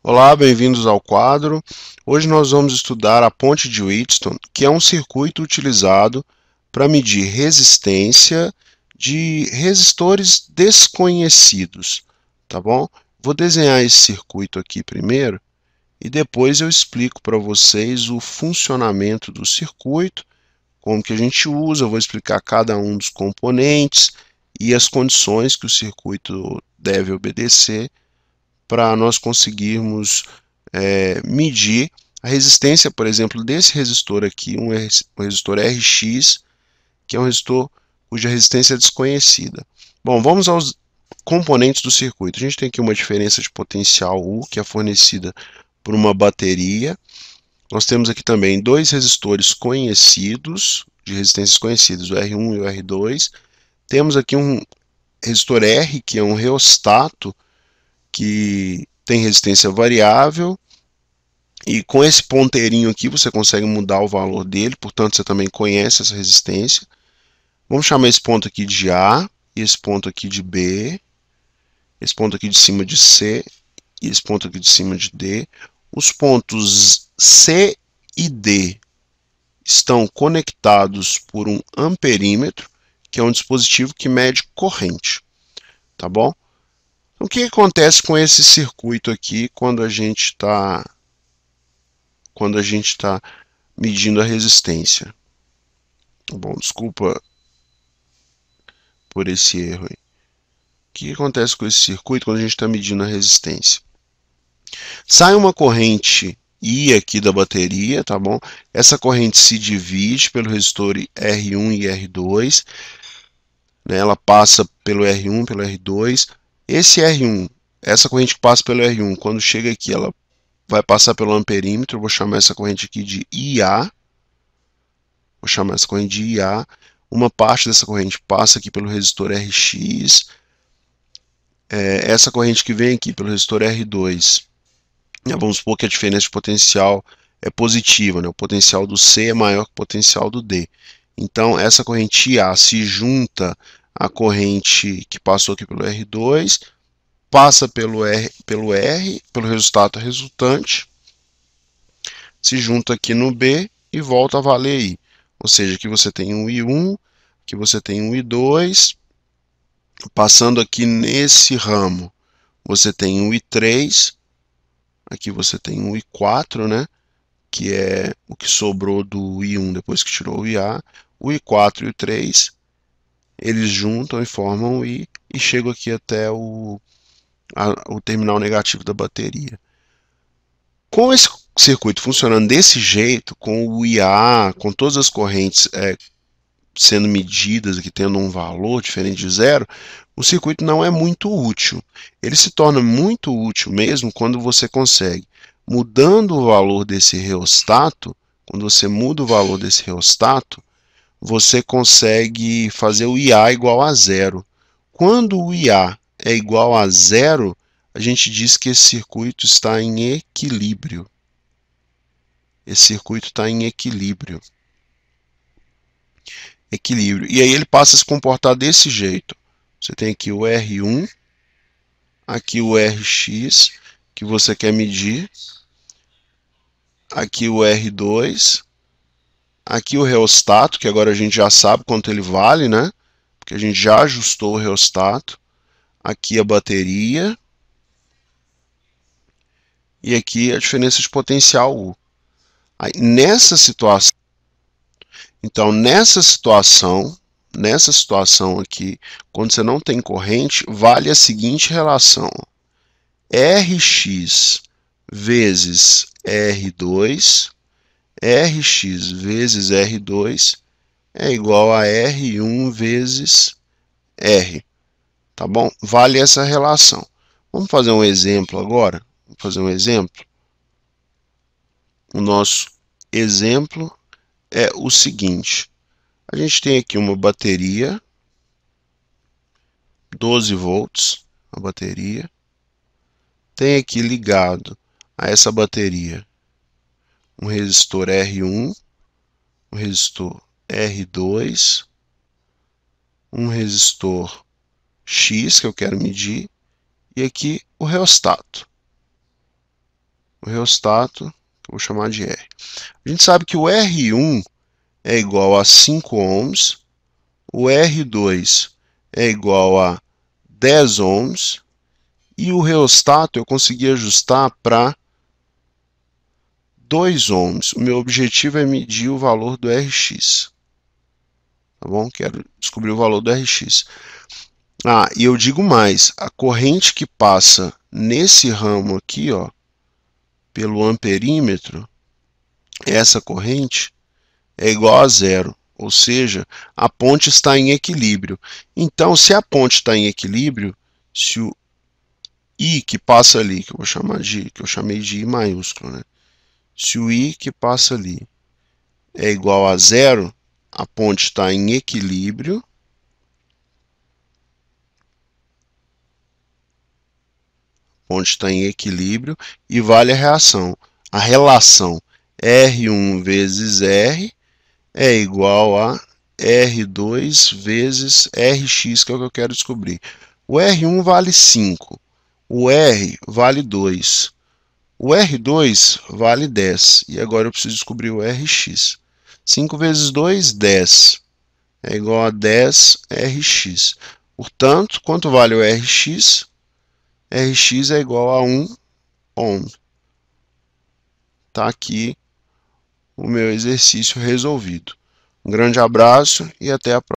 Olá, bem-vindos ao quadro. Hoje nós vamos estudar a ponte de Wheatstone, que é um circuito utilizado para medir resistência de resistores desconhecidos, tá bom? Vou desenhar esse circuito aqui primeiro e depois eu explico para vocês o funcionamento do circuito, como que a gente usa, eu vou explicar cada um dos componentes e as condições que o circuito deve obedecer para nós conseguirmos medir a resistência, por exemplo, desse resistor aqui, um resistor RX, que é um resistor cuja resistência é desconhecida. Bom, vamos aos componentes do circuito. A gente tem aqui uma diferença de potencial U, que é fornecida por uma bateria. Nós temos aqui também dois resistores conhecidos, de resistências conhecidas, o R1 e o R2. Temos aqui um resistor R, que é um reostato, que tem resistência variável, e com esse ponteirinho aqui você consegue mudar o valor dele, portanto você também conhece essa resistência. Vamos chamar esse ponto aqui de A, e esse ponto aqui de B, esse ponto aqui de cima de C, e esse ponto aqui de cima de D. Os pontos C e D estão conectados por um amperímetro, que é um dispositivo que mede corrente, tá bom? Então, o que acontece com esse circuito aqui quando a gente está medindo a resistência? Bom, desculpa por esse erro aí. O que acontece com esse circuito quando a gente está medindo a resistência? Sai uma corrente I aqui da bateria, tá bom? Essa corrente se divide pelo resistor R1 e R2, né? Ela passa pelo R1, pelo R2. Esse R1, essa corrente que passa pelo R1, quando chega aqui, ela vai passar pelo amperímetro. Eu vou chamar essa corrente aqui de IA. Vou chamar essa corrente de IA. Uma parte dessa corrente passa aqui pelo resistor RX. Essa corrente que vem aqui pelo resistor R2, vamos supor que a diferença de potencial é positiva, né? O potencial do C é maior que o potencial do D. Então, essa corrente IA se junta à corrente que passou aqui pelo R2, passa pelo pelo resultado resultante, se junta aqui no B e volta a valer I. Ou seja, aqui você tem um I1, aqui você tem um I2, passando aqui nesse ramo, você tem um I3, aqui você tem um I4, né? Que é o que sobrou do I1 depois que tirou o IA. O I4 e o 3, eles juntam e formam o I e chegam aqui até o terminal negativo da bateria. Com esse circuito funcionando desse jeito, com o IA, com todas as correntes sendo medidas aqui, tendo um valor diferente de zero, o circuito não é muito útil. Ele se torna muito útil mesmo quando você consegue, mudando o valor desse reostato, quando você muda o valor desse reostato, você consegue fazer o IA igual a zero. Quando o IA é igual a zero, a gente diz que esse circuito está em equilíbrio. Esse circuito está em equilíbrio. E aí ele passa a se comportar desse jeito. Você tem aqui o R1, aqui o RX, que você quer medir, aqui o R2, aqui o reostato, que agora a gente já sabe quanto ele vale, né? Porque a gente já ajustou o reostato. Aqui a bateria. E aqui a diferença de potencial U. Aí, nessa situação, então nessa situação aqui, quando você não tem corrente, vale a seguinte relação: Rx vezes R2, Rx vezes R2 é igual a R1 vezes R. Tá bom? Vale essa relação. Vamos fazer um exemplo agora? Vamos fazer um exemplo? O nosso exemplo é o seguinte: a gente tem aqui uma bateria, 12 volts, a bateria, tem aqui ligado a essa bateria um resistor R1, um resistor R2, um resistor X que eu quero medir, e aqui o reostato. o reostato, que eu vou chamar de R. A gente sabe que o R1 é igual a 5 ohms, o R2 é igual a 10 ohms, e o reostato eu consegui ajustar para 2 ohms. O meu objetivo é medir o valor do Rx. Tá bom? Quero descobrir o valor do Rx. Ah, e eu digo mais, a corrente que passa nesse ramo aqui, ó, pelo amperímetro, essa corrente é igual a zero, ou seja, a ponte está em equilíbrio. Então, se a ponte está em equilíbrio, se o I que passa ali, que eu chamei de I maiúsculo, né? Se o I que passa ali é igual a zero, a ponte está em equilíbrio. A ponte está em equilíbrio e vale a reação. A relação R1 vezes R é igual a R2 vezes Rx, que é o que eu quero descobrir. O R1 vale 5, o R vale 2, o R2 vale 10, e agora eu preciso descobrir o Rx. 5 vezes 2, 10, é igual a 10 Rx. Portanto, quanto vale o Rx? Rx é igual a 1 ohm. Está aqui o meu exercício resolvido. Um grande abraço e até a próxima.